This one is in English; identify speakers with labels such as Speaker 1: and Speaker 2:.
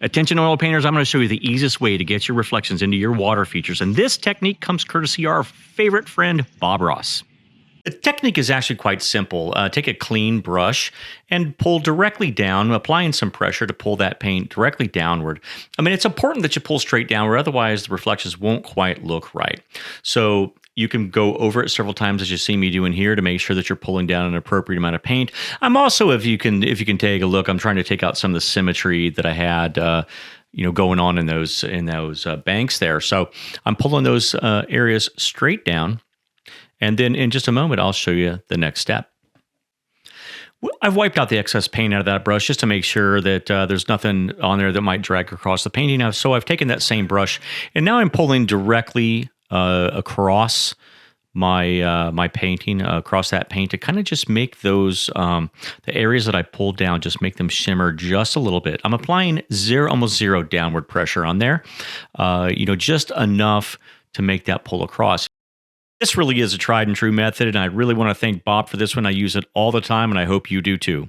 Speaker 1: Attention oil painters, I'm going to show you the easiest way to get your reflections into your water features, and this technique comes courtesy of our favorite friend, Bob Ross. The technique is actually quite simple. Take a clean brush and pull directly down, applying some pressure to pull that paint directly downward. I mean, it's important that you pull straight downward, otherwise the reflections won't quite look right. So you can go over it several times as you see me doing here to make sure that you're pulling down an appropriate amount of paint. I'm also, if you can take a look, I'm trying to take out some of the symmetry that I had going on in those banks there. So I'm pulling those areas straight down. And then in just a moment, I'll show you the next step. I've wiped out the excess paint out of that brush just to make sure that there's nothing on there that might drag across the painting. Now, so I've taken that same brush, and now I'm pulling directly across my painting, across that paint, to kind of just make those, the areas that I pulled down, just make them shimmer just a little bit. I'm applying almost zero downward pressure on there, just enough to make that pull across. This really is a tried and true method, and I really want to thank Bob for this one. I use it all the time, and I hope you do too.